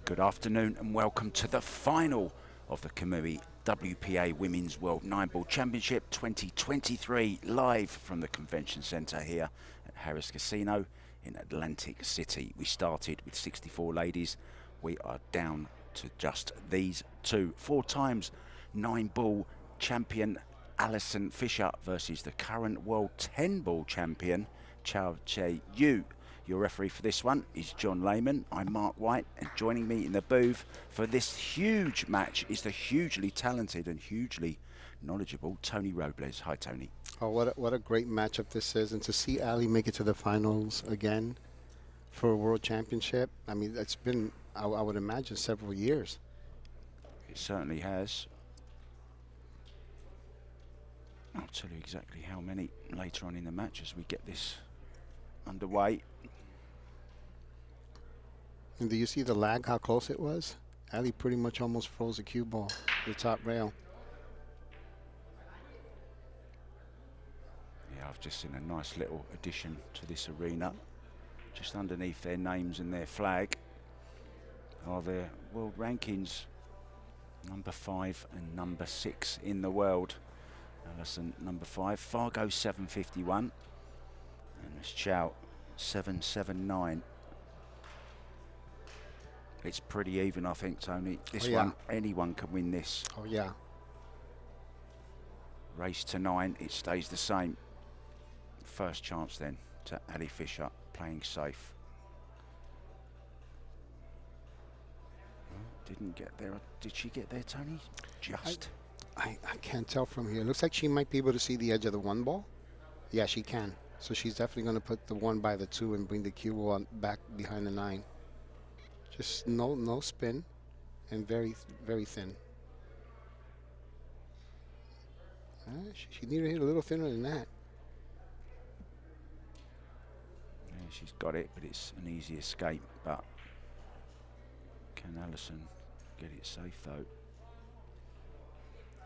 Good afternoon and welcome to the final of the Kamui WPA Women's World 9-Ball Championship 2023, live from the Convention Centre here at Harrah's Casino in Atlantic City. We started with 64 ladies. We are down to just these two. 4 times 9-ball champion Allison Fisher versus the current world 10-ball champion Chieh-Yu. Your referee for this one is John Lehman. I'm Mark White, and joining me in the booth for this huge match is the hugely talented and hugely knowledgeable Tony Robles. Hi, Tony. Oh, what a great matchup this is, and to see Ali make it to the finals again for a world championship. I mean, it's been, I would imagine, several years. It certainly has. I'll tell you exactly how many later on in the match as we get this underway. And do you see the lag, how close it was? Ali pretty much almost froze the cue ball, the top rail. Yeah, I've just seen a nice little addition to this arena. Just underneath their names and their flag are their world rankings. Number 5 and number 6 in the world. Allison, number 5. Fargo, 751. And it's Chou, 779. It's pretty even, I think, Tony. This one, anyone can win this. Oh, yeah. Race to 9, it stays the same. First chance then to Ali Fisher, playing safe. Didn't get there. Did she get there, Tony? Just. I can't tell from here. It looks like she might be able to see the edge of the 1 ball. Yeah, she can. So she's definitely going to put the 1 by the 2 and bring the cue ball back behind the 9. Just no spin and very, very thin. She needed to hit a little thinner than that. Yeah, she's got it, but it's an easy escape. But can Allison get it safe, though?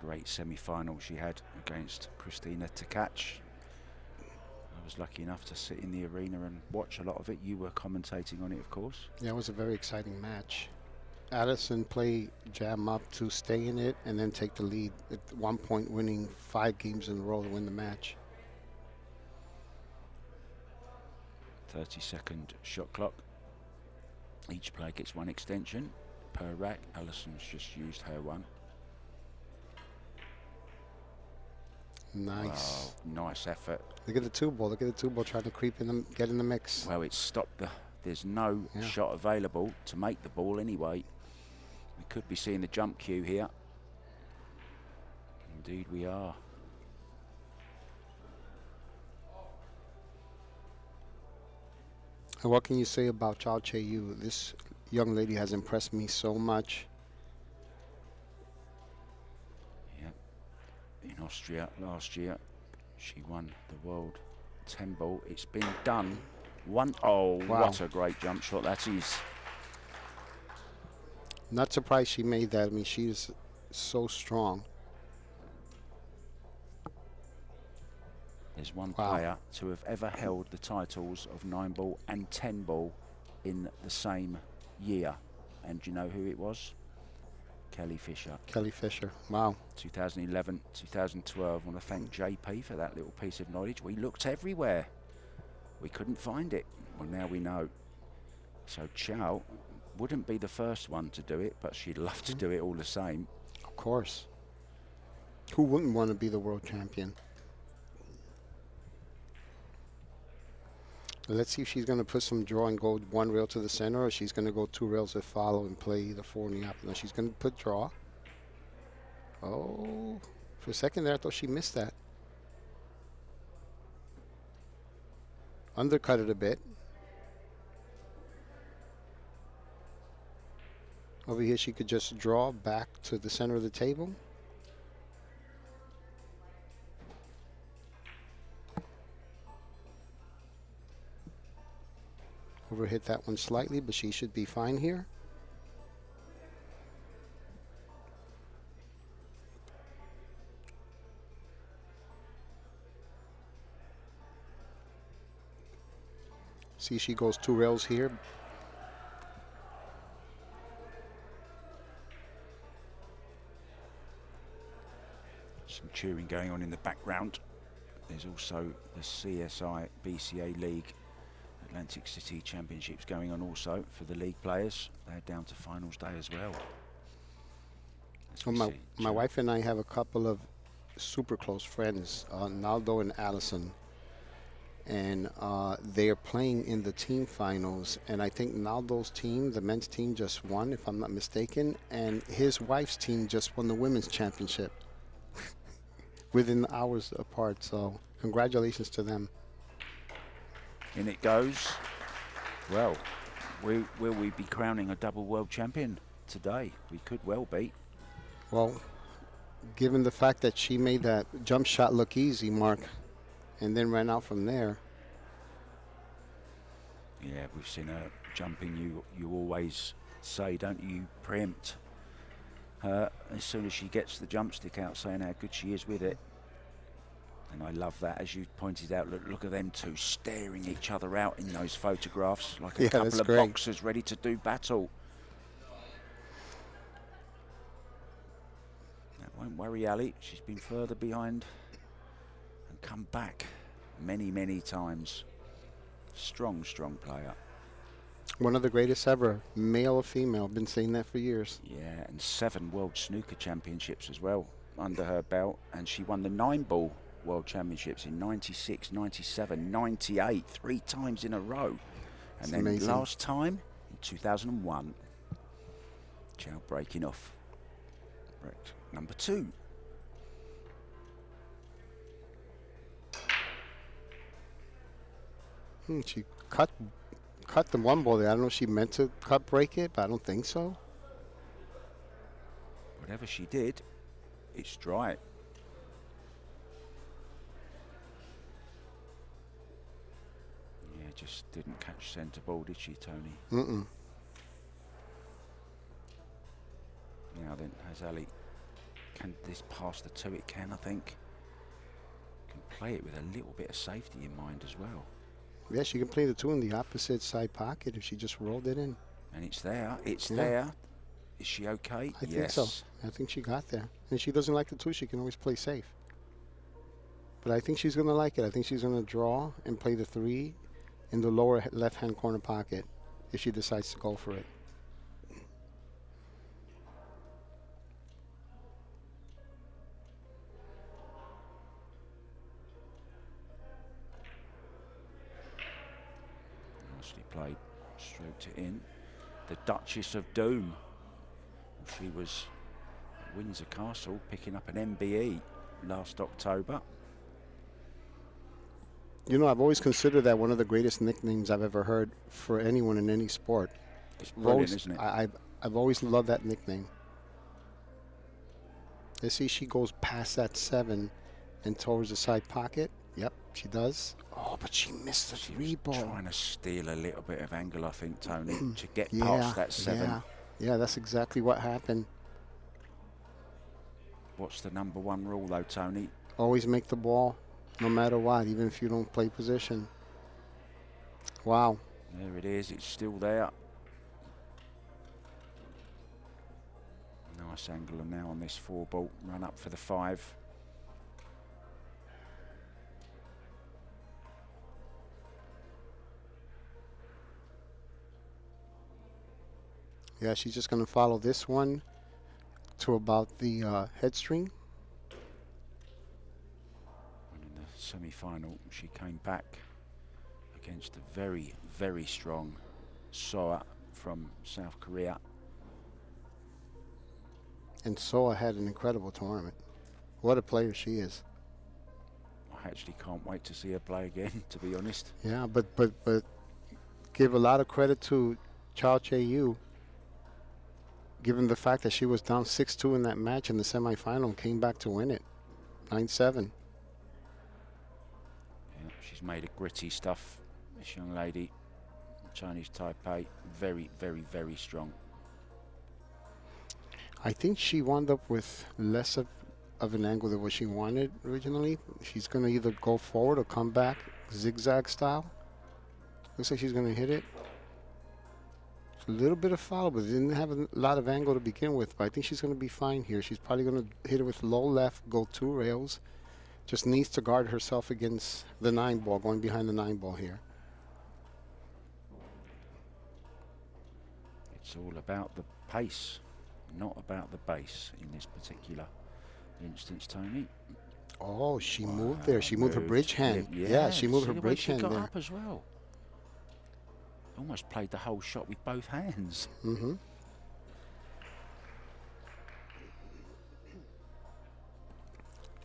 Great semi-final she had against Christina Tkach. I was lucky enough to sit in the arena and watch a lot of it. You were commentating on it, of course. Yeah, it was a very exciting match. Allison played jam up to stay in it and then take the lead, at one point winning 5 games in a row to win the match. 30-second shot clock. Each player gets 1 extension per rack. Allison's just used her 1. Nice. Wow, nice effort. Look at the 2 ball. Look at the 2 ball trying to creep in the, get in the mix. Well, it's stopped the. There's no shot available to make the ball anyway. We could be seeing the jump cue here. Indeed, we are. And what can you say about Chieh-Yu? This young lady has impressed me so much. In Austria last year, she won the world 10-ball. It's been done. Oh, wow. What a great jump shot that is. Not surprised she made that. I mean, she is so strong. There's one player to have ever held the titles of 9-ball and 10-ball in the same year. And do you know who it was? Kelly Fisher. Kelly Fisher, wow. 2011, 2012. I want to thank JP for that little piece of knowledge. We looked everywhere. We couldn't find it. Well, now we know. So Chou wouldn't be the first one to do it, but she'd love to do it all the same. Of course. Who wouldn't want to be the world champion? Let's see if she's going to put some draw and go 1 rail to the center, or she's going to go 2 rails that follow and play the 4 in the opposite. No, she's going to put draw. Oh, for a second there, I thought she missed that. Undercut it a bit. Over here, she could just draw back to the center of the table. Overhit that one slightly, but she should be fine here. See, she goes 2 rails here. Some cheering going on in the background. There's also the CSI BCA League Atlantic City Championships going on also for the league players. They're down to finals day as well. Well, my wife and I have a couple of super close friends, Naldo and Allison, and they are playing in the team finals. And I think Naldo's team, the men's team, just won, if I'm not mistaken, and his wife's team just won the women's championship within hours apart. So congratulations to them. In it goes. Well, will we be crowning a double world champion today? We could well be. Well, given the fact that she made that jump shot look easy, Mark, and then ran out from there. Yeah, we've seen her jumping. You always say, don't you, preempt her as soon as she gets the jump stick out, saying how good she is with it. And I love that, as you pointed out. Look at them two staring each other out in those photographs, like a couple of boxers ready to do battle. That won't worry Ali. She's been further behind and come back many, many times. Strong, strong player. One of the greatest ever, male or female. Been saying that for years. Yeah, and 7 World Snooker Championships as well under her belt. And she won the 9-ball World Championships in 96, 97, 98, 3 times in a row. And then amazing. Last time in 2001, Chou breaking off. Correct. Number 2. She cut the one ball there. I don't know if she meant to break it, but I don't think so. Whatever she did, it's dry. Yeah, just didn't catch centre ball, did she, Tony? Mm-mm. Now then, has Ali, can this pass the 2? It can, I think. Can play it with a little bit of safety in mind as well. Yeah, she can play the 2 in the opposite side pocket if she just rolled it in. And it's there. It's there. Is she okay? I think so. I think she got there. And she doesn't like the 2. She can always play safe. But I think she's going to like it. I think she's going to draw and play the 3 in the lower left-hand corner pocket if she decides to go for it. Nicely played. Stroked it in. The Duchess of Doom. She was at Windsor Castle picking up an MBE last October. You know, I've always considered that one of the greatest nicknames I've ever heard for anyone in any sport. It's brilliant, isn't it? I've always loved that nickname. Let's see, she goes past that 7 and towards the side pocket. Yep, she does. Oh, but she missed the 3 ball. Trying to steal a little bit of angle, I think, Tony, to get past that 7. Yeah, that's exactly what happened. What's the number 1 rule, though, Tony? Always make the ball, no matter what, even if you don't play position. Wow. There it is. It's still there. Nice angle now on this 4 ball. Run up for the 5. Yeah, she's just going to follow this one to about the head string. And in the semi-final, she came back against a very, very strong Soa from South Korea. And Soa had an incredible tournament. What a player she is. I actually can't wait to see her play again, to be honest. Yeah, but give a lot of credit to Chieh-Yu, given the fact that she was down 6-2 in that match in the semifinal and came back to win it, 9-7. Yeah, she's made of gritty stuff, this young lady. Chinese Taipei, very, very, very strong. I think she wound up with less of an angle than what she wanted originally. She's going to either go forward or come back zigzag style. Looks like she's going to hit it. A little bit of follow, but didn't have a lot of angle to begin with. But I think she's going to be fine here. She's probably going to hit it with low left, go 2 rails. Just needs to guard herself against the 9 ball, going behind the 9 ball here. It's all about the pace, not about the base in this particular instance, Tony. Oh, she moved there. She moved her bridge hand. Yeah, she moved her bridge hand there. She got up as well. Almost played the whole shot with both hands. Mm-hmm.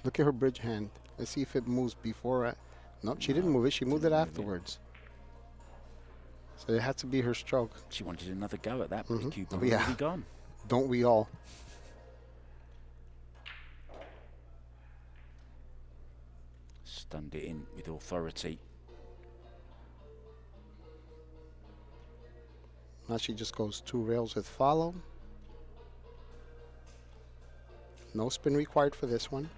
Look at her bridge hand. Let's see if it moves before. Nope, she didn't move it. She moved it afterwards. So it had to be her stroke. She wanted another go at that, but the cue ball yeah. already gone. Don't we all? Stunned it in with authority. Now she just goes 2 rails with follow. No spin required for this one.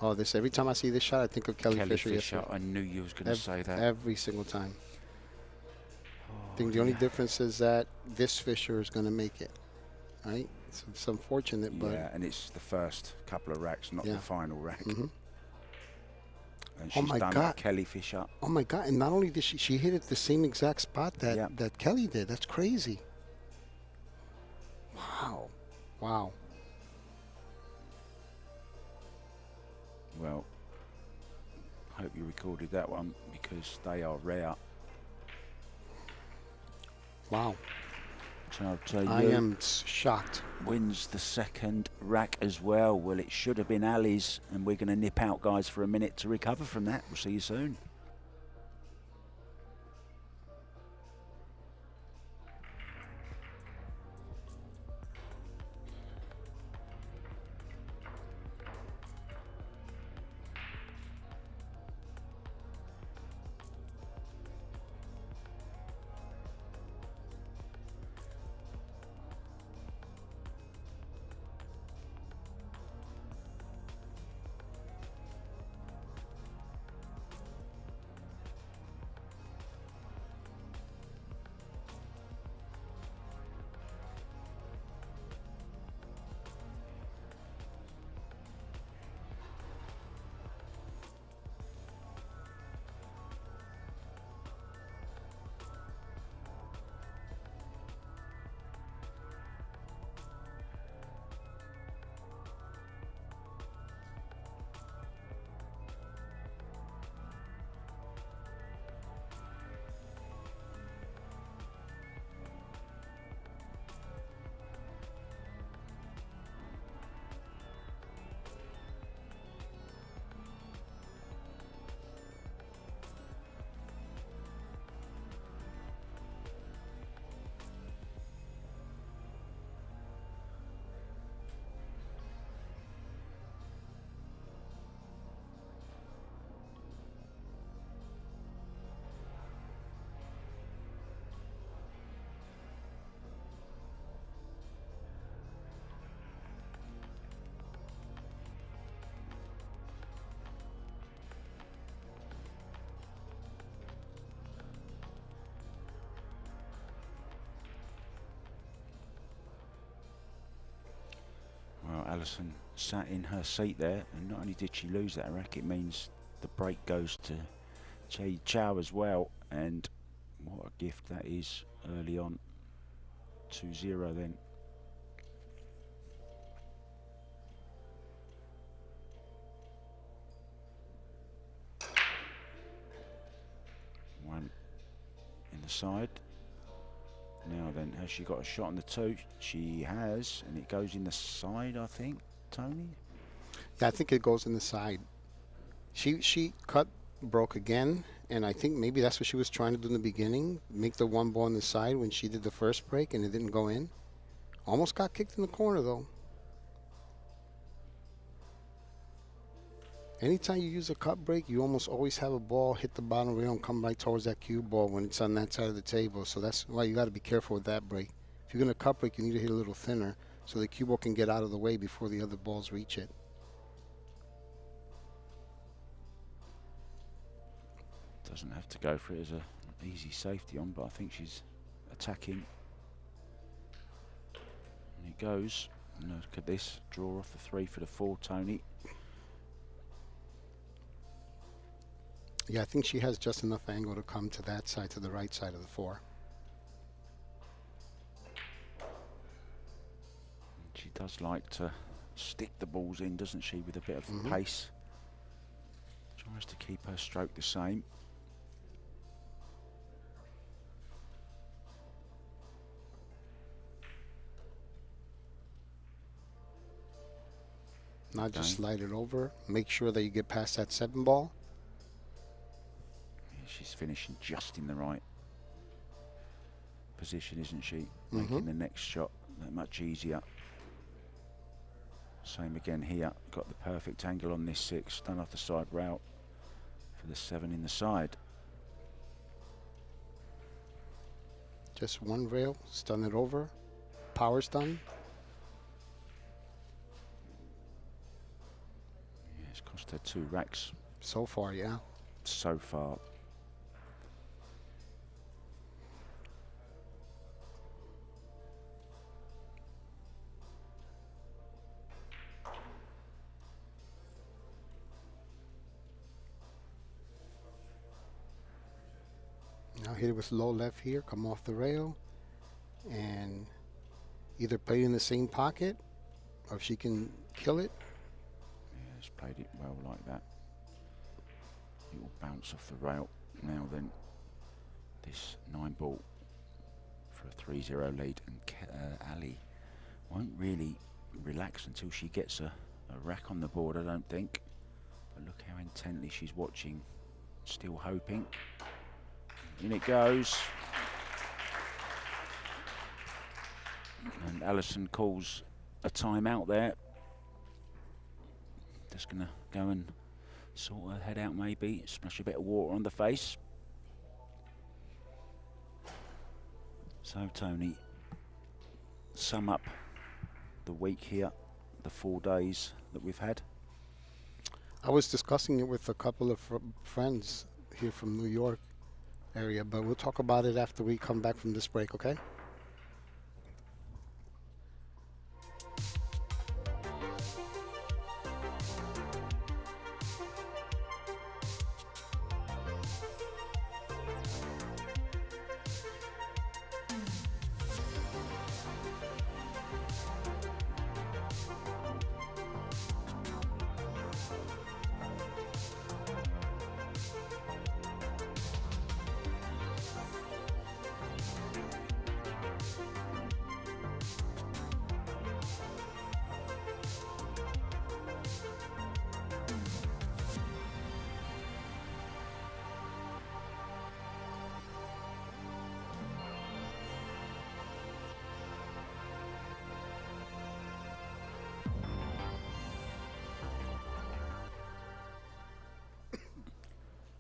Oh, this every time I see this shot, I think of Kelly Fisher. Yesterday. I knew you was going to say that. Every single time. I think the only difference is that this Fisher is going to make it. Right? It's unfortunate, but... Yeah, and it's the first couple of racks, not the final rack. Mm-hmm. And she's done like Kelly Fisher. Oh, my God. And not only did she hit it the same exact spot that Kelly did. That's crazy. Wow. Wow. Well, hope you recorded that one because they are rare. Wow. Chieh-Yu I am shocked. Wins the second rack as well. Well, it should have been Ali's, and we're going to nip out, guys, for a minute to recover from that. We'll see you soon. Well, Allison sat in her seat there, and not only did she lose that rack, it means the break goes to Chou as well, and what a gift that is early on. 2-0 then. One in the side. Now then, has she got a shot on the 2? She has, and it goes in the side, I think, Tony? Yeah, I think it goes in the side. She cut broke again, and I think maybe that's what she was trying to do in the beginning, make the 1 ball on the side when she did the first break, and it didn't go in. Almost got kicked in the corner, though. Anytime you use a cut break, you almost always have a ball hit the bottom rail and come right towards that cue ball when it's on that side of the table. So that's why you got to be careful with that break. If you're going to cut break, you need to hit a little thinner so the cue ball can get out of the way before the other balls reach it. Doesn't have to go for it as an easy safety on, but I think she's attacking. And it goes. And look at this. Draw off the 3 for the 4, Tony. Yeah, I think she has just enough angle to come to that side, to the right side of the 4. She does like to stick the balls in, doesn't she, with a bit of pace. Tries to keep her stroke the same. Now just slide it over. Make sure that you get past that 7 ball. Yeah, she's finishing just in the right position, isn't she? Making the next shot that much easier. Same again here. Got the perfect angle on this 6. Done off the side route for the 7 in the side. Just 1 rail. Stun it over. Power stun. Yeah, it's cost her 2 racks. So far, yeah. So far. Now hit it with low left here, come off the rail, and either play it in the same pocket, or if she can kill it. Yeah, it's played it well like that. It will bounce off the rail. Now then, this 9 ball for a 3-0 lead, and Ali won't really relax until she gets a rack on the board, I don't think. But look how intently she's watching, still hoping. In it goes. And Allison calls a timeout there. Just gonna go and sort her head out maybe, splash a bit of water on the face. So Tony, sum up the week here, the 4 days that we've had. I was discussing it with a couple of friends here from New York area, but we'll talk about it after we come back from this break, okay?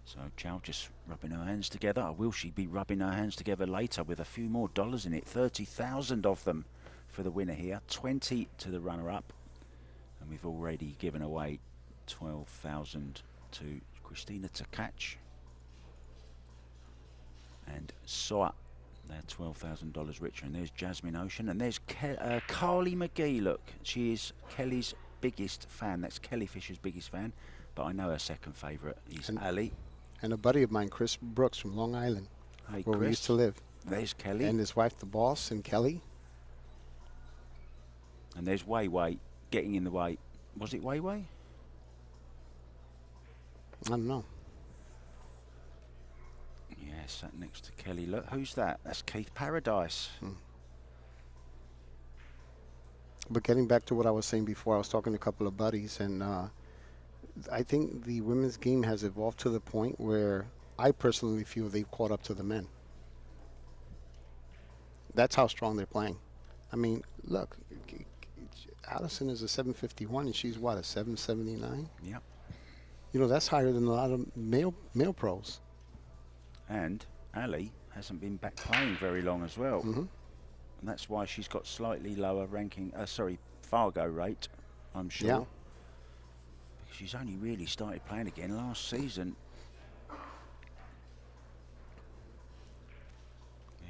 So Chou just rubbing her hands together. Or will she be rubbing her hands together later with a few more dollars in it? 30,000 of them for the winner here. 20 to the runner-up. And we've already given away 12,000 to Christina to catch. And Soa, they're $12,000 richer. And there's Jasmine Ocean. And there's Carly McGee, look. She is Kelly's biggest fan. That's Kelly Fisher's biggest fan. But I know her second favourite is Ali. And a buddy of mine, Chris Brooks from Long Island, Hey, where we used to live. There's Kelly. And his wife, the boss, and Kelly. And there's Wei Wei getting in the way. Was it Wei Wei? I don't know. Yeah, sat next to Kelly. Look, who's that? That's Keith Paradise. But getting back to what I was saying before, I was talking to a couple of buddies, and I think the women's game has evolved to the point where I personally feel they've caught up to the men. That's how strong they're playing. I mean, look, Allison is a 751, and she's what, a 779? Yep. You know, that's higher than a lot of male pros. And Ali hasn't been back playing very long as well. And that's why she's got slightly lower ranking, Fargo rate, I'm sure. Yeah. Because she's only really started playing again last season.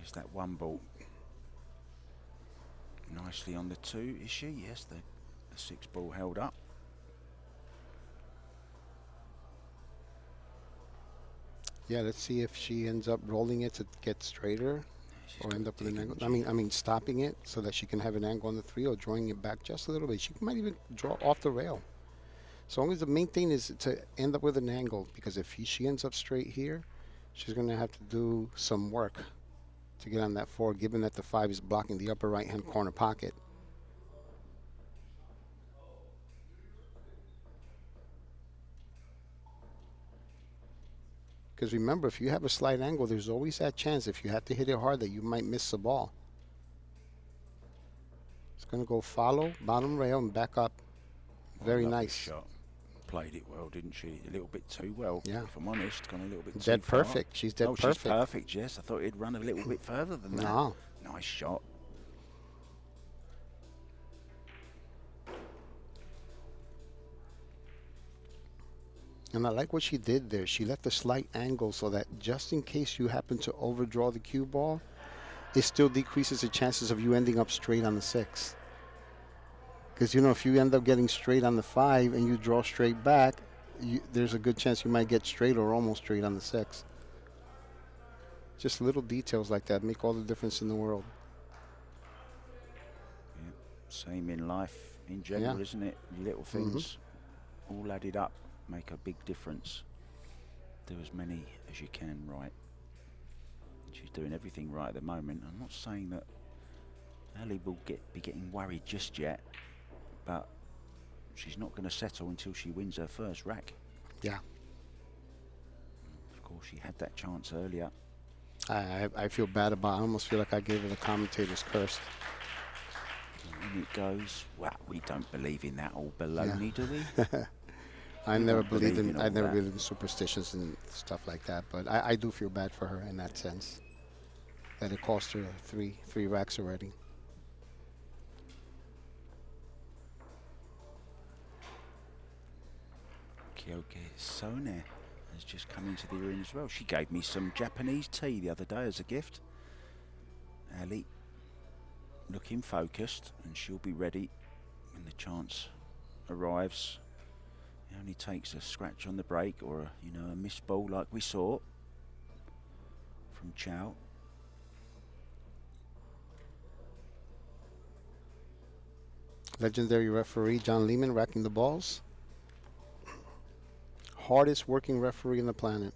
There's that one ball. Nicely on the 2, is she? Yes, the 6 ball held up. Yeah, let's see if she ends up rolling it to get straighter, or end up with an angle. I mean, stopping it so that she can have an angle on the 3, or drawing it back just a little bit. She might even draw off the rail. As long as the main thing is to end up with an angle, because if she ends up straight here, she's going to have to do some work to get on that 4, given that the 5 is blocking the upper right-hand corner pocket. Because remember, if you have a slight angle, there's always that chance, if you have to hit it hard, that you might miss the ball. It's going to go follow, bottom rail, and back up. Very nice shot. Played it well, didn't she? A little bit too well. Yeah. If I'm honest, gone a little bit dead too far. perfect. She's dead perfect. She's perfect, yes. I thought he'd run a little bit further than that. No. Nice shot. And I like what she did there. She left a slight angle so that just in case you happen to overdraw the cue ball, it still decreases the chances of you ending up straight on the 6. Because, you know, if you end up getting straight on the 5 and you draw straight back, there's a good chance you might get straight or almost straight on the 6. Just little details like that make all the difference in the world. Yeah. Same in life in general, isn't it? Little things all added up make a big difference. Do as many as you can right. She's doing everything right at the moment. I'm not saying that Ali will be getting worried just yet, but she's not going to settle until she wins her first rack. Yeah. Of course, she had that chance earlier. I feel bad about it. I almost feel like I gave her the commentator's curse. And it goes, well, we don't believe in that all baloney, do we? I never believed in superstitions and stuff like that, but I do feel bad for her in that sense. That it cost her three racks already. Kyoke Sone has just come into the arena as well. She gave me some Japanese tea the other day as a gift. Ali looking focused, and she'll be ready when the chance arrives. It only takes a scratch on the break or a missed ball like we saw from Chou. Legendary referee John Lehman racking the balls. Hardest working referee on the planet.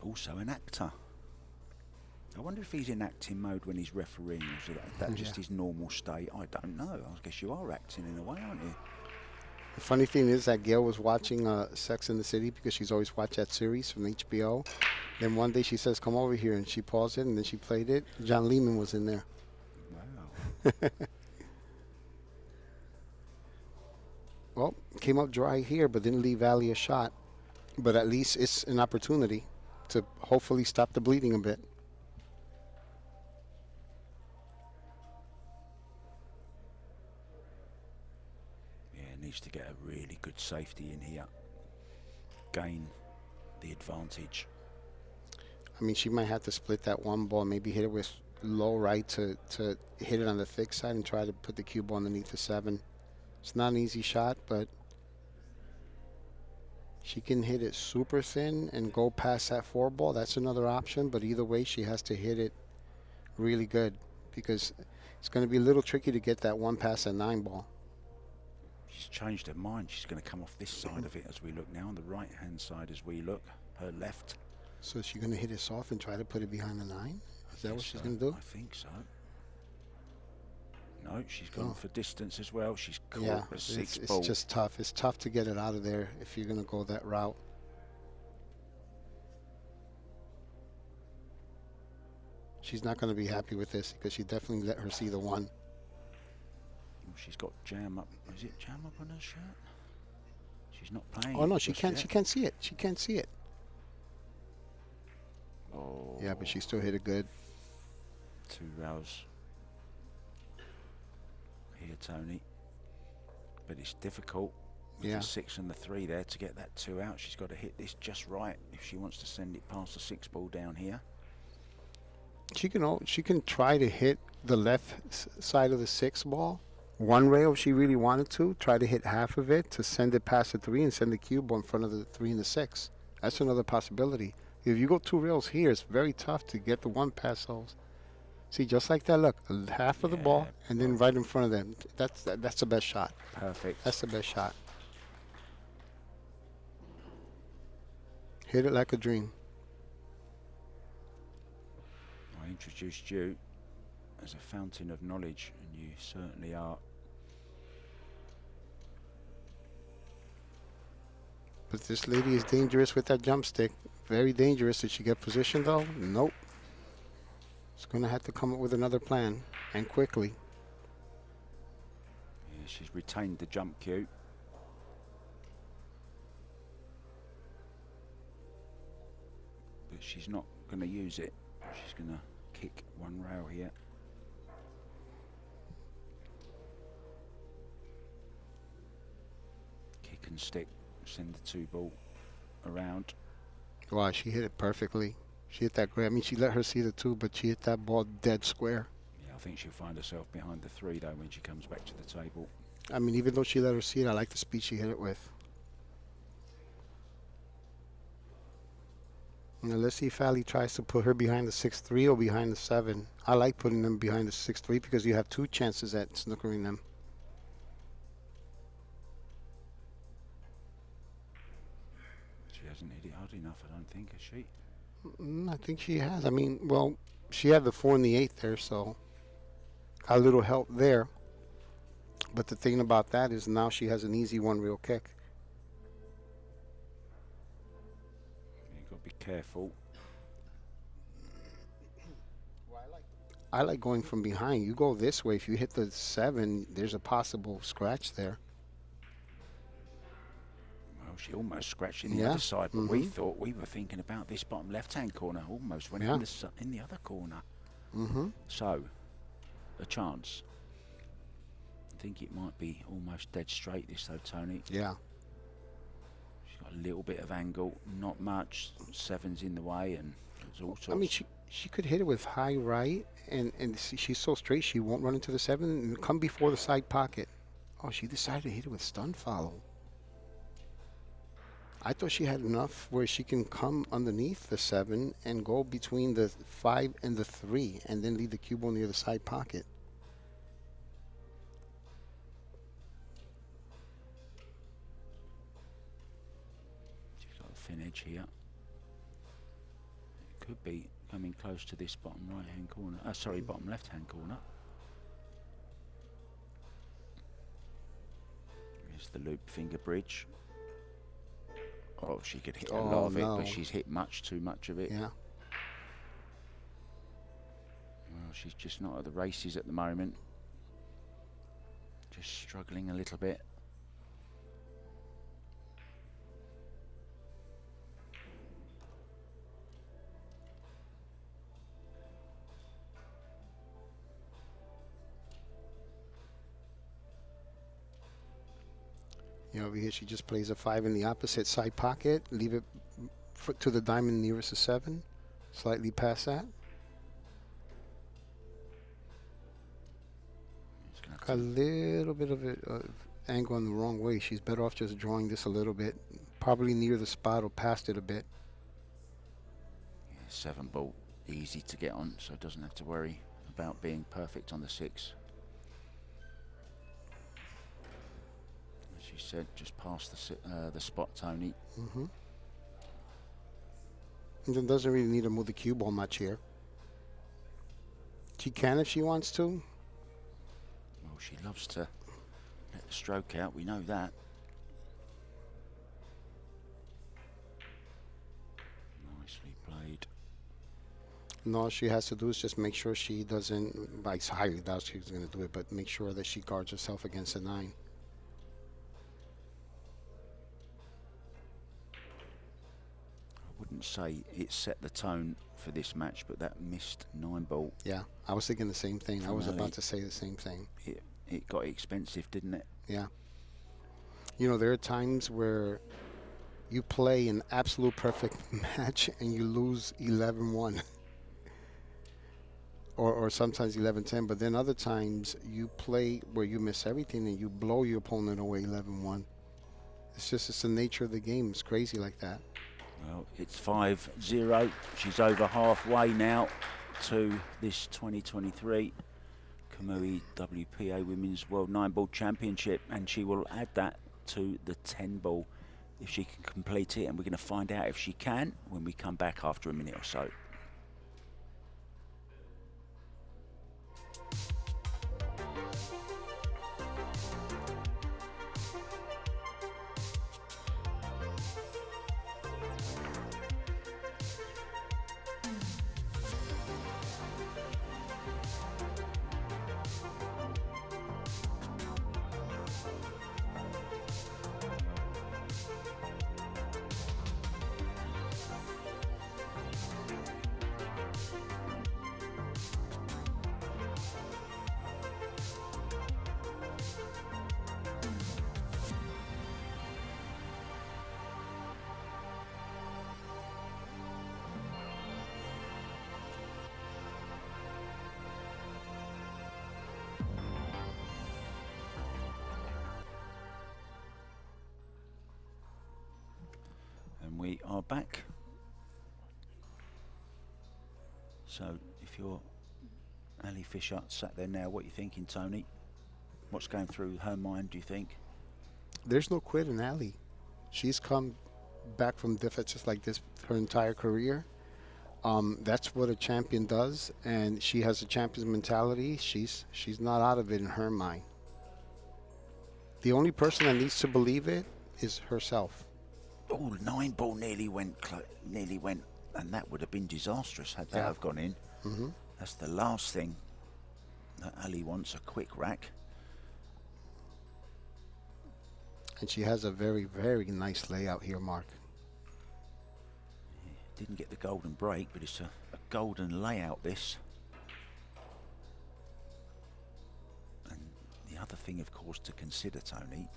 Also an actor. I wonder if he's in acting mode when he's refereeing, or is that just his normal state? I don't know. I guess you are acting in a way, aren't you? The funny thing is that Gail was watching Sex and the City because she's always watched that series from HBO. Then one day she says, "Come over here," and she paused it, and then she played it. John Lehman was in there. Wow. Well, came up dry here, but didn't leave Ali a shot. But at least it's an opportunity to hopefully stop the bleeding a bit. Needs to get a really good safety in here. Gain the advantage. I mean, she might have to split that one ball, maybe hit it with low right to hit it on the thick side and try to put the cue ball underneath the 7. It's not an easy shot, but she can hit it super thin and go past that 4 ball. That's another option, but either way, she has to hit it really good because it's going to be a little tricky to get that 1 past that 9 ball. She's changed her mind. She's going to come off this side of it as we look now, on the right-hand side as we look, her left. So is she going to hit it soft and try to put it behind the 9? Is that what she's going to do? I think so. No, she's gone for distance as well. She's caught a 6 ball. It's just tough. It's tough to get it out of there if you're going to go that route. She's not going to be happy with this because she definitely let her see the 1. She's got jam up. Is it jam up on her shirt? She's not playing. Oh no, she can't. She can't see it. She can't see it. Oh. Yeah, but she still hit it good. 2 rows here, Tony. But it's difficult. With Yeah. the 6 and the 3 there to get that 2 out. She's got to hit this just right if she wants to send it past the 6 ball down here. She can try to hit the left side of the 6 ball. One rail if she really wanted to. Try to hit half of it to send it past the 3 and send the cue ball in front of the 3 and the 6. That's another possibility. If you go 2 rails here, it's very tough to get the 1 past those. See, just like that, look, half of the ball and then right in front of them. That's the best shot. Perfect. That's the best shot. Hit it like a dream. I introduced you as a fountain of knowledge, and you certainly are. But this lady is dangerous with that jump stick. Very dangerous. Did she get positioned though? Nope. She's going to have to come up with another plan, and quickly. Yeah, she's retained the jump cue. But she's not going to use it. She's going to kick 1 rail here. Kick and stick, send the 2 ball around. Wow, she hit it perfectly. She hit that great. I mean, she let her see the 2, but she hit that ball dead square. Yeah, I think she'll find herself behind the 3 though when she comes back to the table. I mean, even though she let her see it, I like the speed she hit it with. Now let's see if Ali tries to put her behind the 6-3 or behind the 7. I like putting them behind the 6-3 because you have 2 chances at snookering them. She hasn't hit it hard enough, I don't think, has she? I think she has. I mean, well, she had the 4 and the 8 there, so got a little help there. But the thing about that is now she has an easy 1 reel kick. You've got to be careful. I like going from behind. You go this way. If you hit the 7, there's a possible scratch there. Well, she almost scratched in the other side, but we were thinking about this bottom left-hand corner. Almost went in the other corner. So, a chance. I think it might be almost dead straight this though, Tony. Yeah. She's got a little bit of angle, not much. 7's in the way, and there's all sorts. I mean, she could hit it with high right, and she's so straight she won't run into the 7 and come before the side pocket. Oh, she decided to hit it with stun follow. I thought she had enough where she can come underneath the 7 and go between the 5 and the 3 and then leave the cue ball near the side pocket. She's got a thin edge here. It could be coming close to this bottom right-hand corner. Sorry, bottom left-hand corner. Here's the loop finger bridge. Oh, she could hit a lot of it, but she's hit much too much of it. Yeah. Well, she's just not at the races at the moment. Just struggling a little bit. You know, over here she just plays a 5 in the opposite side pocket, leave it to the diamond nearest the 7, slightly past that. Got a little bit of angle in the wrong way. She's better off just drawing this a little bit, probably near the spot or past it a bit. Yeah, 7 ball, easy to get on, so it doesn't have to worry about being perfect on the 6. She said just past the spot, Tony. And then doesn't really need to move the cue ball much here. She can if she wants to. Well, she loves to let the stroke out, we know that. Nicely played. And all she has to do is just make sure she doesn't, I highly doubt she's going to do it, but make sure that she guards herself against a 9. Wouldn't say it set the tone for this match, but that missed 9 ball. Yeah, I was thinking the same thing. I was about to say the same thing. It got expensive, didn't it? Yeah. You know, there are times where you play an absolute perfect match and you lose 11-1 or sometimes 11-10, but then other times you play where you miss everything and you blow your opponent away 11-1. It's the nature of the game. It's crazy like that. Well, it's 5-0. She's over halfway now to this 2023 Kamui WPA Women's World 9-Ball Championship, and she will add that to the 10-ball if she can complete it, and we're going to find out if she can when we come back after a minute or so. And we are back. So if you're Ali Fisher sat there now, what are you thinking, Tony? What's going through her mind, do you think? There's no quit in Ali. She's come back from deficits like this her entire career. That's what a champion does, and she has a champion's mentality. She's not out of it in her mind. The only person that needs to believe it is herself. Oh, 9-ball nearly went, and that would have been disastrous had that have gone in. Mm-hmm. That's the last thing that Ali wants, a quick rack. And she has a very, very nice layout here, Mark. Didn't get the golden break, but it's a golden layout, this. And the other thing, of course, to consider, Tony,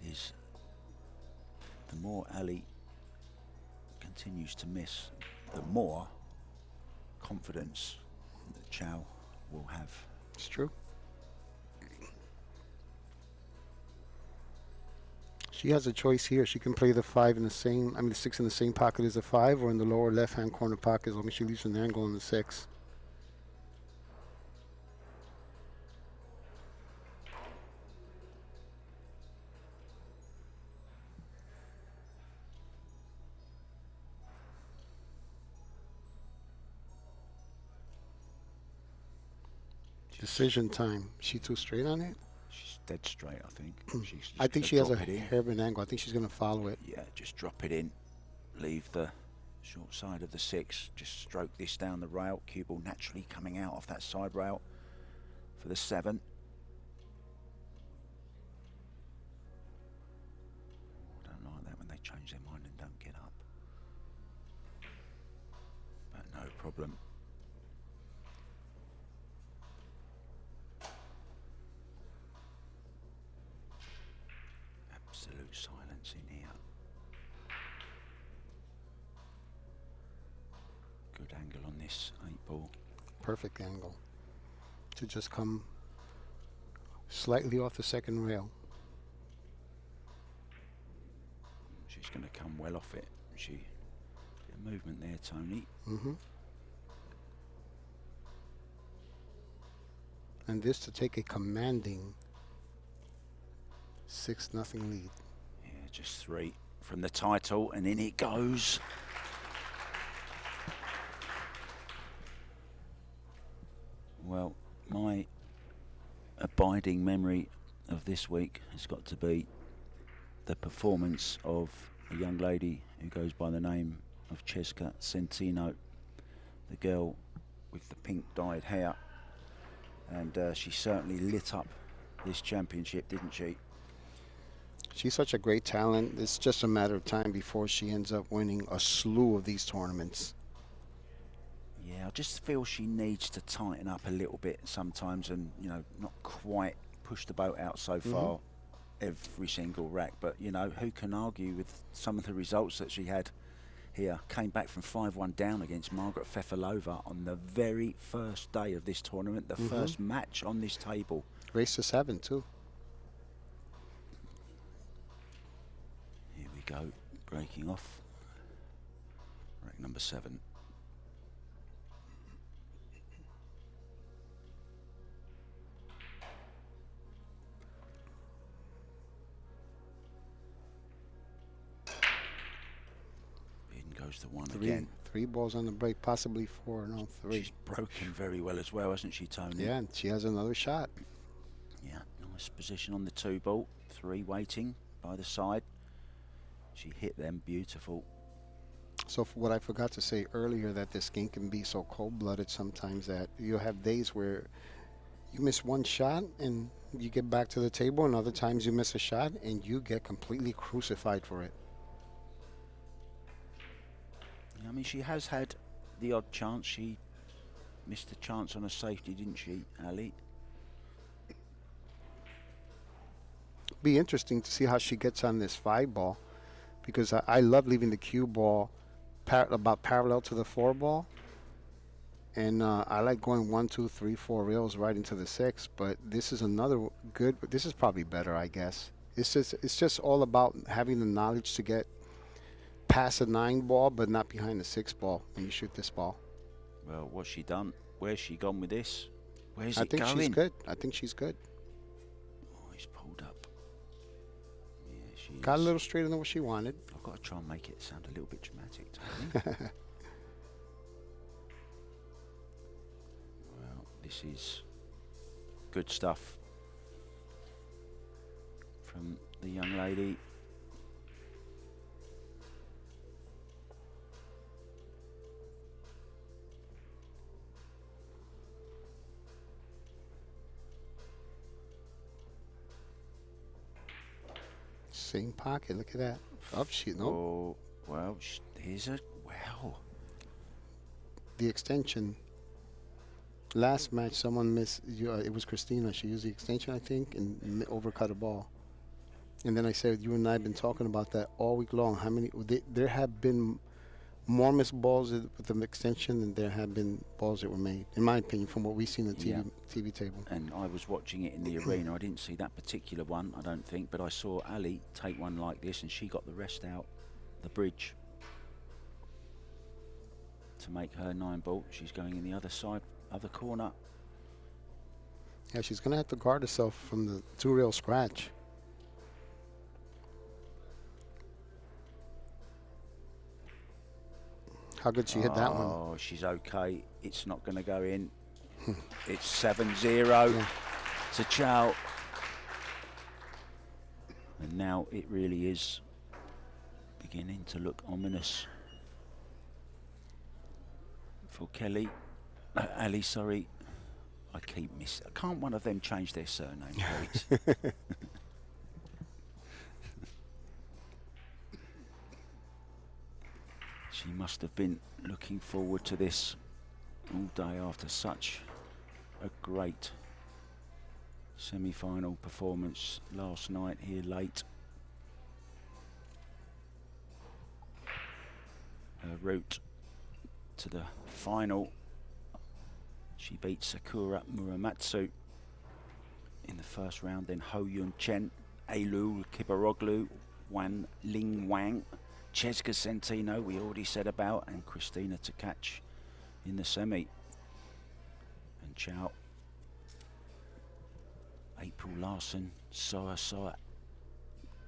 is the more Ali continues to miss, the more confidence that Chou will have. It's true. She has a choice here. She can play the 5 in the same, the 6 in the same pocket as the 5, or in the lower left-hand corner pocket, as long as she leaves an angle on the 6. Decision time. She too straight on it? She's dead straight, I think. I think she has a hair of an angle. I think she's going to follow it. Yeah, just drop it in. Leave the short side of the 6. Just stroke this down the rail. Cue ball naturally coming out off that side rail for the 7. I don't like that when they change their mind and don't get up. But no problem. Absolute silence in here. Good angle on this 8-ball. Perfect angle. To just come slightly off the second rail. She's going to come well off it. She bit of movement there, Tony. Mm-hmm. And this to take a commanding 6-0 lead. Yeah, just 3 from the title, and in it goes. Well, my abiding memory of this week has got to be the performance of a young lady who goes by the name of Cheska Centino, the girl with the pink dyed hair, and she certainly lit up this championship, didn't she? She's such a great talent. It's just a matter of time before she ends up winning a slew of these tournaments. Yeah, I just feel she needs to tighten up a little bit sometimes and, you know, not quite push the boat out so far. every single rack. But, you know, who can argue with some of the results that she had here? Came back from 5-1 down against Margaret Fefalova on the very first day of this tournament, the first match on this table. Race to 7, too. Here we go, breaking off. Rack number 7. Goes to 1 again. 3 balls on the break, possibly 4. No, 3. She's broken very well as well, hasn't she, Tony? Yeah, and she has another shot. Yeah, nice position on the 2 ball. 3 waiting by the side. She hit them beautiful. So for what I forgot to say earlier, that this game can be so cold-blooded sometimes that you'll have days where you miss one shot and you get back to the table, and other times you miss a shot and you get completely crucified for it. I mean, she has had the odd chance. She missed a chance on a safety, didn't she, Ali? Be interesting to see how she gets on this 5 ball, because I love leaving the cue ball about parallel to the 4 ball, and I like going 1, 2, 3, 4 rails right into the 6. But this is another good. This is probably better, I guess. It's just all about having the knowledge to get past the 9 ball, but not behind the 6 ball when you shoot this ball. Well, what's she done? Where's she gone with this? Where's it going? I think she's good. I think she's good. Oh, he's pulled up. Yeah, she got a little straighter than what she wanted. I've got to try and make it sound a little bit dramatic, Tony. Well, this is good stuff from the young lady. Same pocket. Look at that. Up she no. Oh, well, here's a wow. The extension. Last match, someone missed. It was Christina. She used the extension, I think, and overcut a ball. And then I said, you and I have been talking about that all week long. How many? There have been more missed balls with the extension than there have been balls that were made, in my opinion, from what we've seen on the TV table. And I was watching it in the arena. I didn't see that particular one, I don't think, but I saw Ali take one like this, and she got the rest out the bridge to make her 9 ball. She's going in the other side, other corner. Yeah, she's going to have to guard herself from the 2-rail scratch. How good she hit that one. Oh, she's okay. It's not going to go in. It's 7-0 to Chou. And now it really is beginning to look ominous for Kelly. Ali, sorry. I keep missing. Can't one of them change their surname, please? She must have been looking forward to this all day after such a great semi-final performance last night here late. Her route to the final, she beat Sakura Muramatsu in the first round, then Ho Yun Chen, Ailul Kibaroglu, Wan Ling Wang, Cheska Centino, we already said about, and Christina to catch in the semi. And Chou, April Larson, Soa,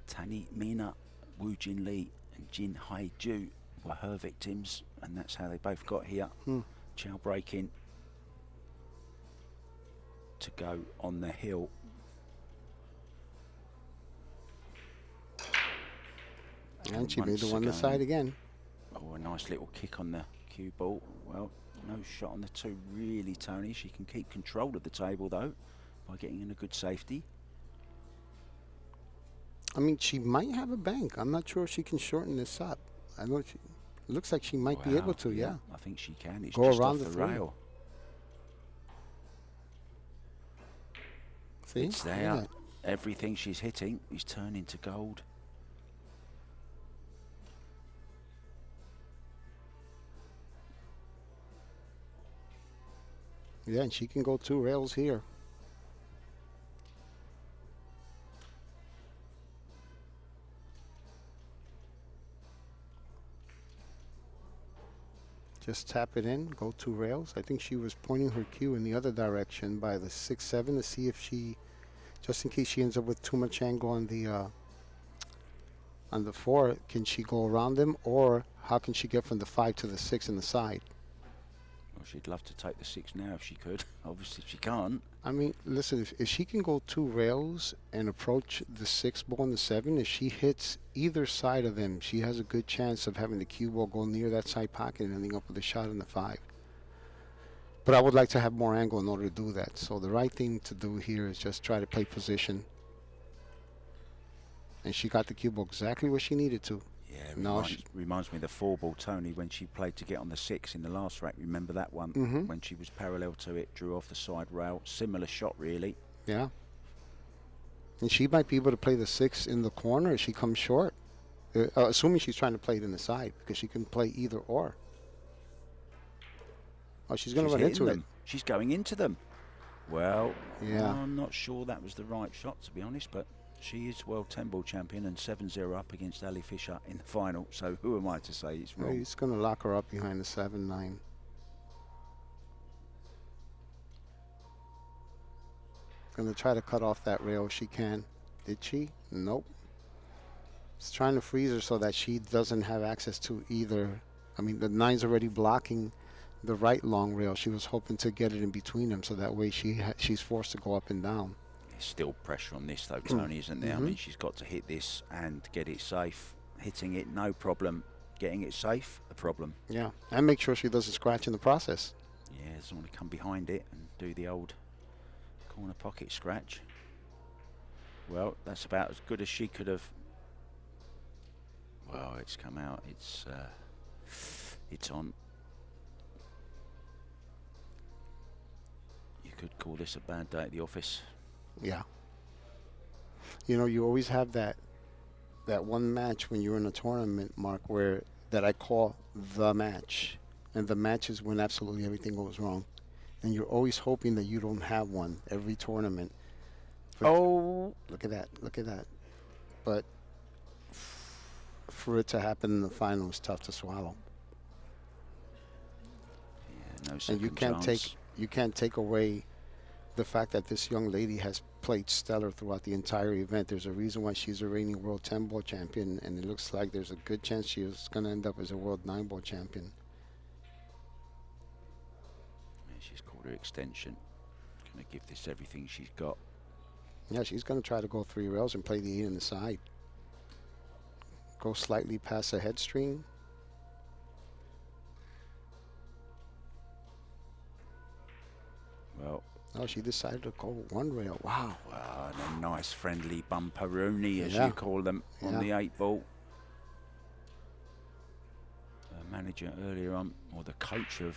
Tani Mina, Wu Jin Lee, and Jin Hai Ju were her victims, and that's how they both got here. Chou breaking to go on the hill. And she made the one aside again. Oh, a nice little kick on the cue ball. Well, no shot on the 2 really, Tony. She can keep control of the table, though, by getting in a good safety. I mean, she might have a bank. I'm not sure if she can shorten this up. I know it looks like she might be able to, yeah. I think she can. It's go just around off the rail. See? It's there. Everything she's hitting is turning to gold. Yeah, and she can go 2 rails here. Just tap it in, go 2 rails. I think she was pointing her cue in the other direction by the 6-7 to see if she, just in case she ends up with too much angle on the 4, can she go around them, or how can she get from the 5 to the 6 in the side? Well, she'd love to take the 6 now if she could. Obviously, she can't. I mean, listen, if she can go 2 rails and approach the 6 ball and the 7, if she hits either side of them, she has a good chance of having the cue ball go near that side pocket and ending up with a shot in the 5. But I would like to have more angle in order to do that. So the right thing to do here is just try to play position. And she got the cue ball exactly where she needed to. Yeah, No, reminds me of the 4-ball Tony when she played to get on the 6 in the last rack. Remember that one? When she was parallel to it, drew off the side rail. Similar shot, really. Yeah. And she might be able to play the 6 in the corner if she comes short. Assuming she's trying to play it in the side, because she can play either or. Oh, she's going to run into them. She's going into them. Well, yeah. I'm not sure that was the right shot, to be honest, but she is world 10-ball champion and 7-0 up against Ali Fisher in the final, so who am I to say it's wrong? He's going to lock her up behind the 7-9. Going to try to cut off that rail if she can. Did she? Nope. It's trying to freeze her so that she doesn't have access to either. I mean, the 9's already blocking the right long rail. She was hoping to get it in between them so that way she's forced to go up and down. There's still pressure on this though, Tony, isn't there? I mean, she's got to hit this and get it safe. Hitting it, no problem. Getting it safe, a problem. Yeah, and make sure she doesn't scratch in the process. Yeah, doesn't want to come behind it and do the old corner pocket scratch. Well, that's about as good as she could have. Well, it's come out. It's on. You could call this a bad day at the office. Yeah. You know, you always have that one match when you're in a tournament, Mark, where that I call the match. And the match is when absolutely everything goes wrong. And you're always hoping that you don't have one every tournament. But oh, look at that. Look at that. But for it to happen in the final is tough to swallow. Yeah, no and second you can't take away the fact that this young lady has played stellar throughout the entire event. There's a reason why she's a reigning world 10-ball champion, and it looks like there's a good chance she is going to end up as a world 9-ball champion. Yeah, she's called her extension. Going to give this everything she's got. Yeah, she's going to try to go 3 rails and play the 8 in the side. Go slightly past the head string. Well, oh, she decided to go 1 rail. Wow. Wow, and a nice friendly bumperoonie, as Yeah. you call them, on the 8 ball. The manager earlier on, or the coach of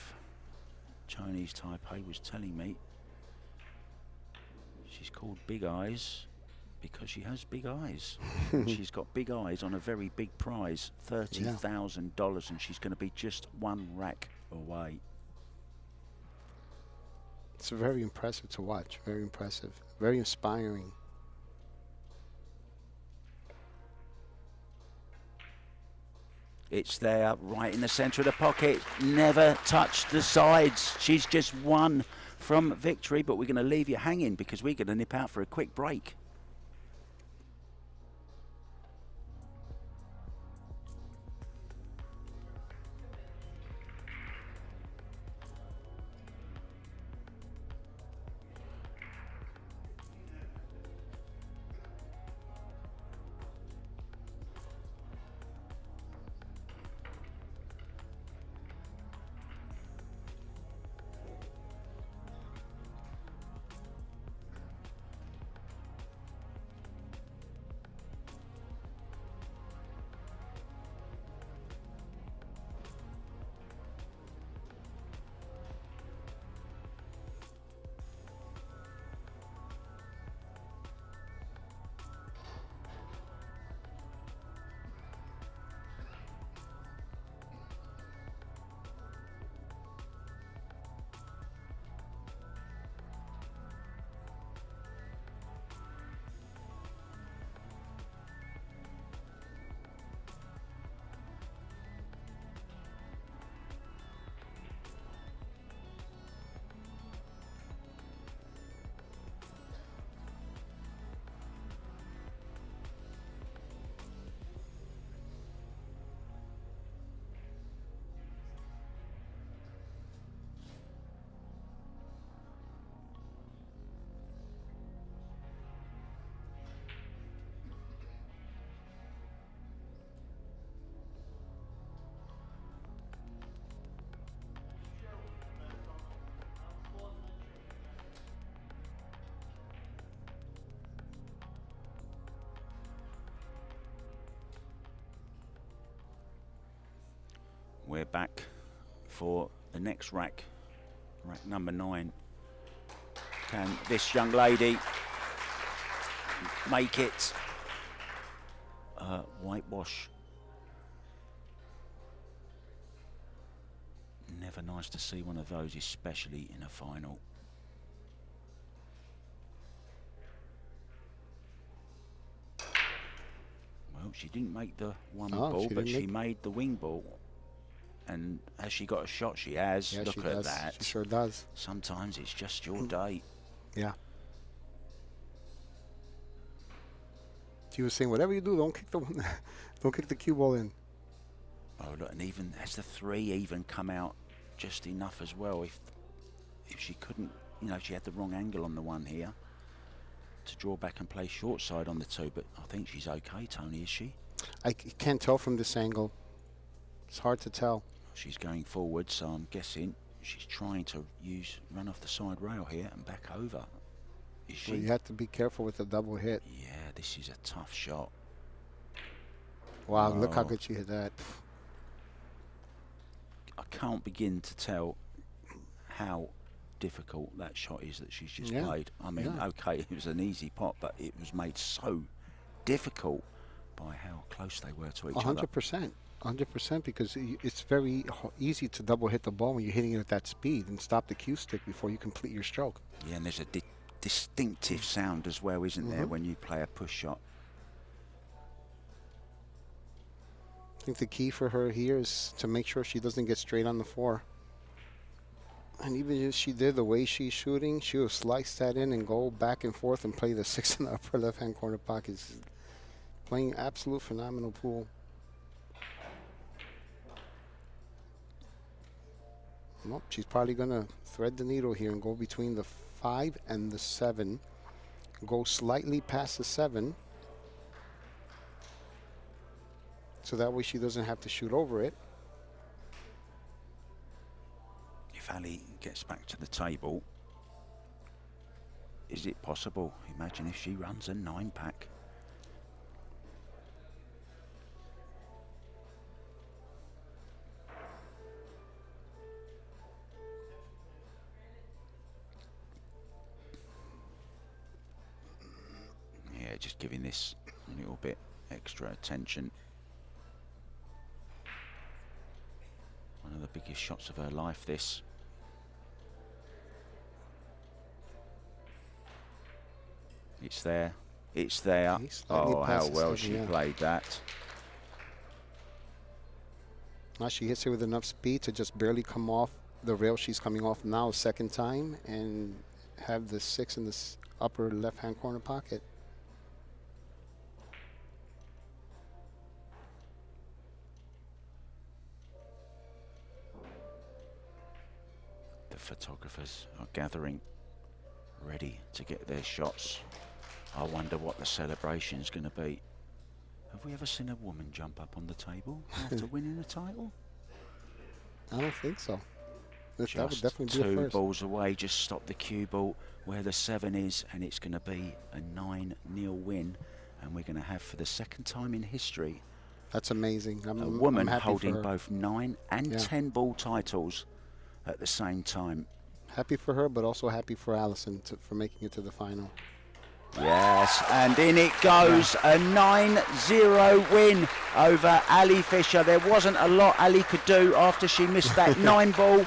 Chinese Taipei, was telling me she's called Big Eyes because she has big eyes. She's got big eyes on a very big prize, $30,000, and she's going to be just 1 rack away. It's very impressive to watch. Very impressive. Very inspiring. It's there, right in the centre of the pocket. Never touched the sides. She's just 1 from victory, but we're going to leave you hanging because we're going to nip out for a quick break. we're back for the next rack, rack number 9. Can this young lady make it whitewash? Never nice to see one of those, especially in a final. Well, she didn't make the one ball, but she made the wing ball. And has she got a shot? She has. Yeah, Look at that. She sure does. Sometimes it's just your day. Yeah. She was saying, whatever you do, don't kick the don't kick the cue ball in. Oh look, and even has the 3 even come out just enough as well. If she couldn't, you know, she had the wrong angle on the one here to draw back and play short side on the 2. But I think she's okay, Tony. Is she? I can't tell from this angle. It's hard to tell. She's going forward, so I'm guessing she's trying to run off the side rail here and back over. Is she? Well, you have to be careful with the double hit. Yeah, this is a tough shot. Wow, look how good she hit that. I can't begin to tell how difficult that shot is that she's just played. I mean, okay, it was an easy pot, but it was made so difficult by how close they were to each other. 100%. 100%, because it's very easy to double hit the ball when you're hitting it at that speed and stop the cue stick before you complete your stroke. Yeah, and there's a distinctive sound as well, isn't there, when you play a push shot? I think the key for her here is to make sure she doesn't get straight on the 4. And even if she did, the way she's shooting, she'll slice that in and go back and forth and play the 6 in the upper left-hand corner pocket. Playing absolute phenomenal pool. Well, she's probably going to thread the needle here and go between the 5 and the 7. Go slightly past the 7. So that way she doesn't have to shoot over it. If Ali gets back to the table, is it possible? Imagine if she runs a 9-pack. Yeah, just giving this a little bit extra attention. One of the biggest shots of her life, this. It's there. It's there. Oh, how well she played that. Now she hits it with enough speed to just barely come off the rail she's coming off now a second time and have the 6 in this upper left-hand corner pocket. The photographers are gathering, ready to get their shots. I wonder what the celebration is going to be. Have we ever seen a woman jump up on the table after winning a title? I don't think so. That would Just definitely be a 2 first. balls away, just stop the cue ball where the 7 is, and it's going to be a 9-0 win. And we're going to have, for the 2nd time in history, that's amazing. a woman holding both 9 and 10 ball titles at the same time. Happy for her, but also happy for Allison for making it to the final. Yes, and in it goes, a 9-0 win over Ali Fisher. There wasn't a lot Ali could do after she missed that 9 ball.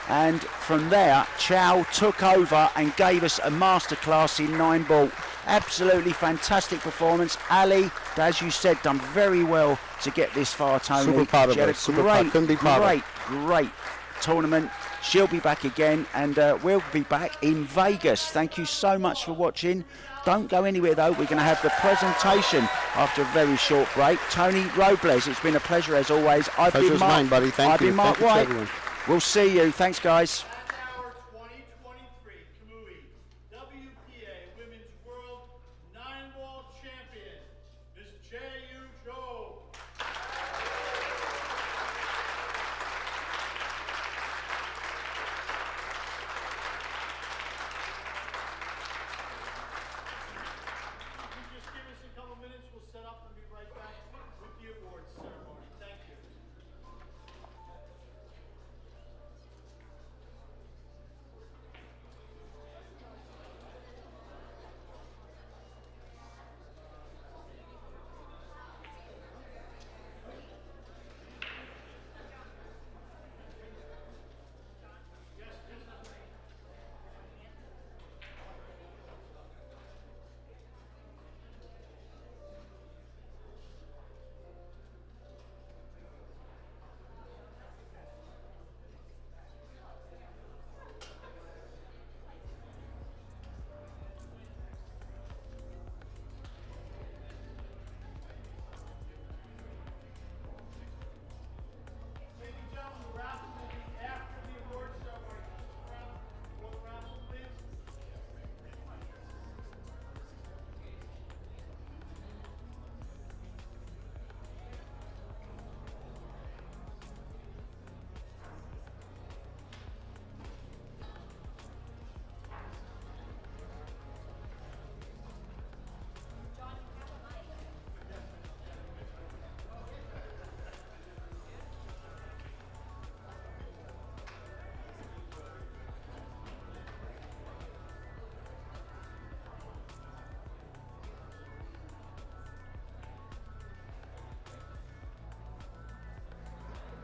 And from there, Chou took over and gave us a masterclass in 9 ball. Absolutely fantastic performance. Ali, as you said, done very well to get this far, Tony. Super proud of her. She had a great tournament. She'll be back again, and we'll be back in Vegas. Thank you so much for watching. Don't go anywhere, though. We're going to have the presentation after a very short break. Tony Robles, it's been a pleasure as always. Pleasure's mine, buddy. Thank you. I've been Mark White. We'll see you. Thanks, guys. Hour 2023 Kamui WPA Women's World 9-ball Champion, Ms. Chieh-Yu Chou. Just give us a couple minutes. We'll set up and be right back with the awards ceremony. Thank you.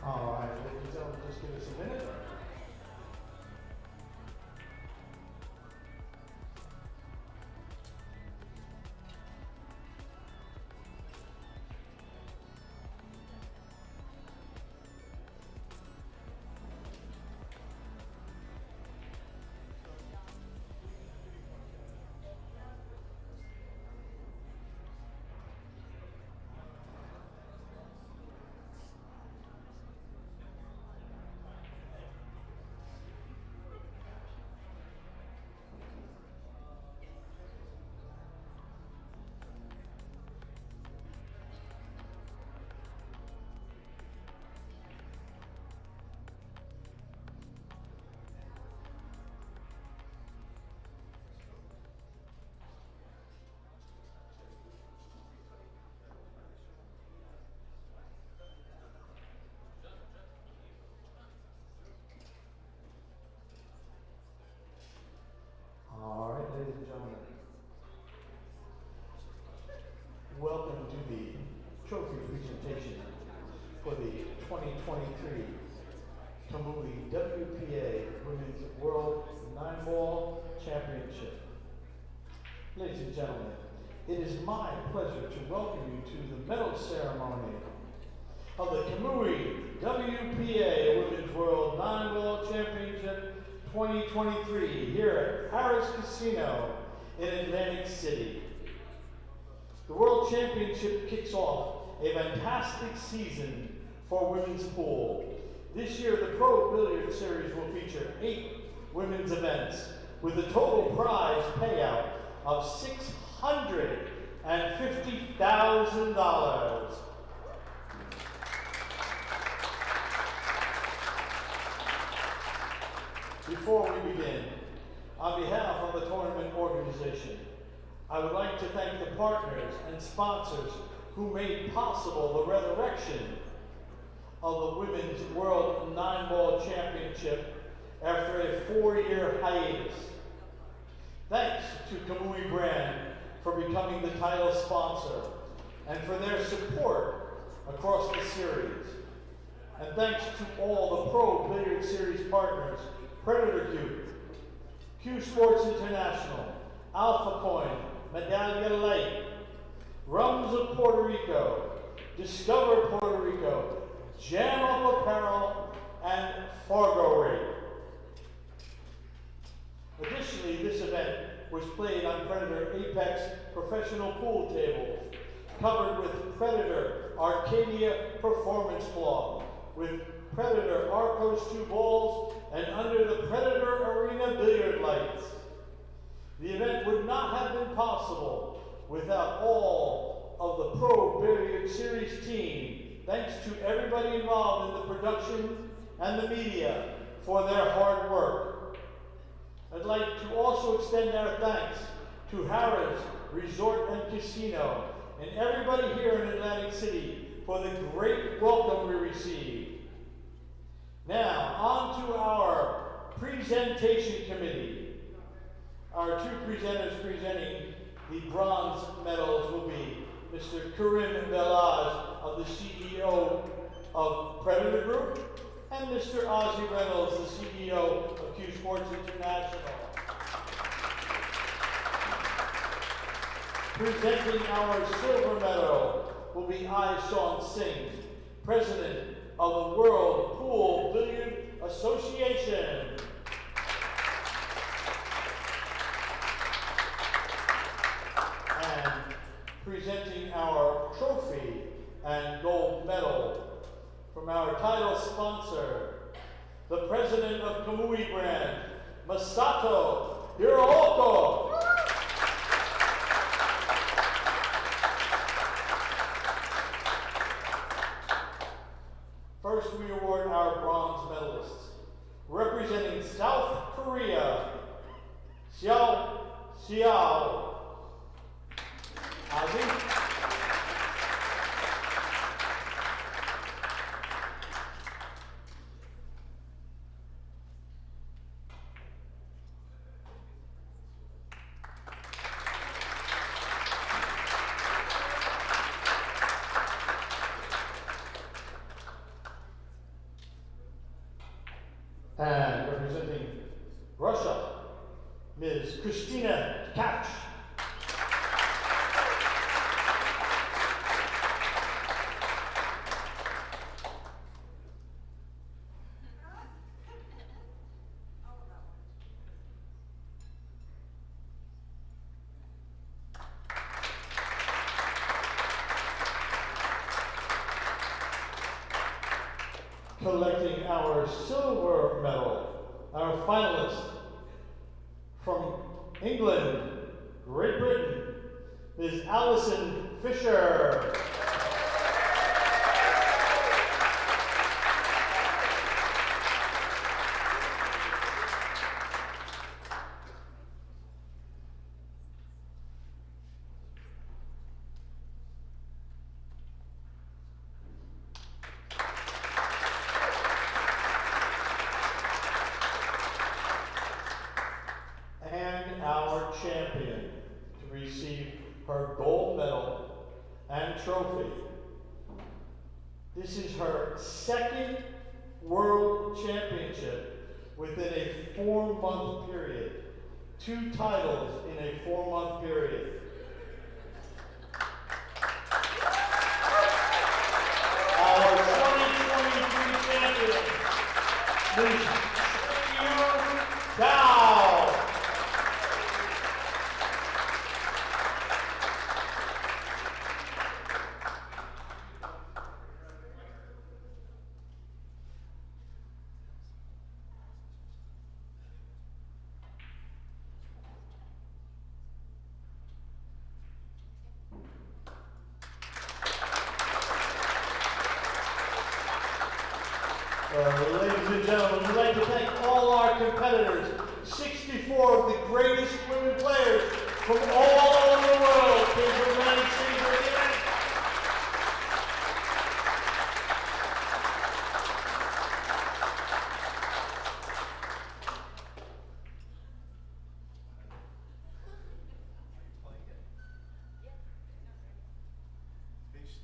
All right, ladies and gentlemen, just give us a minute. All right, ladies and gentlemen, welcome to the trophy presentation for the 2023 Kamui WPA Women's World 9-Ball Championship. Ladies and gentlemen, it is my pleasure to welcome you to the medal ceremony of the Kamui WPA Women's World 9-Ball Championship 2023 here at Harrah's Casino in Atlantic City. The World Championship kicks off a fantastic season for women's pool. This year, the Pro Billiard Series will feature 8 women's events with a total prize payout of $650,000. Before we begin, on behalf of the tournament organization, I would like to thank the partners and sponsors who made possible the resurrection of the Women's World 9-Ball Championship after a 4-year hiatus. Thanks to Kamui brand for becoming the title sponsor and for their support across the series. And thanks to all the Pro Billiard Series partners, Predator CueSports International, Alpha Coin, Medallia Light, Rums of Puerto Rico, Discover Puerto Rico, Jam Up Apparel, and Fargo Rate. Additionally, this event was played on Predator Apex professional pool tables, covered with Predator Arcadia Performance Cloth, with Predator Arcos II balls, and under the Predator Arena billiard lights. The event would not have been possible without all of the Pro Billiard Series team. Thanks to everybody involved in the production and the media for their hard work. I'd like to also extend our thanks to Harrah's Resort and Casino and everybody here in Atlantic City for the great welcome we received. Now, on to our presentation committee. Our 2 presenters presenting the bronze medals will be Mr. Karim Velaz of the CEO of Predator Group and Mr. Ozzy Reynolds, the CEO of CueSports International. Presenting our silver medal will be Ai Son Singh, President of the World Pool Billiard Association. And presenting our trophy and gold medal from our title sponsor, the President of Kamui brand, Masato Hiraoka. First, we award our bronze medalists. Representing South Korea, Chieh-Yu. And representing Russia, Ms. Christina Tkach. Collecting our silver medal, our finalist from England, Great Britain, Ms. Allison Fisher. And our champion to receive her gold medal and trophy. This is her second World Championship within a 4-month period. 2 titles in a 4-month period. Our 2023 champion, Ms. Chou. Ladies and gentlemen, we'd like to thank all our competitors, 64 of the greatest women players from all over the world came to the United States for the event.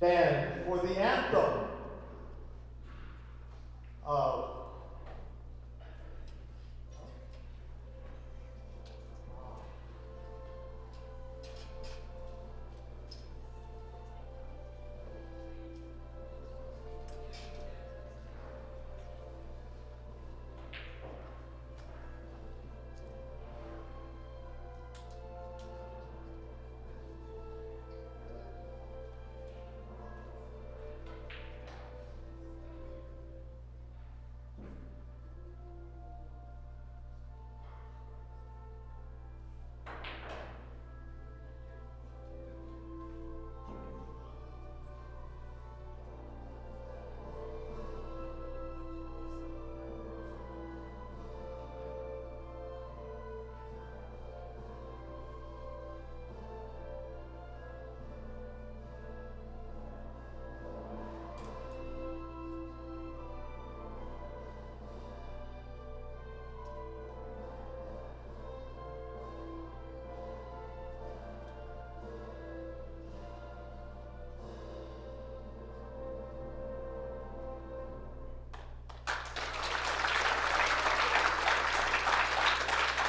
And for the anthem of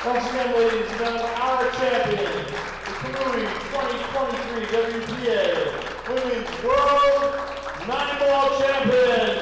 once again, ladies and gentlemen, our champion, the Kamui 2023 WPA Women's World 9-ball Champion,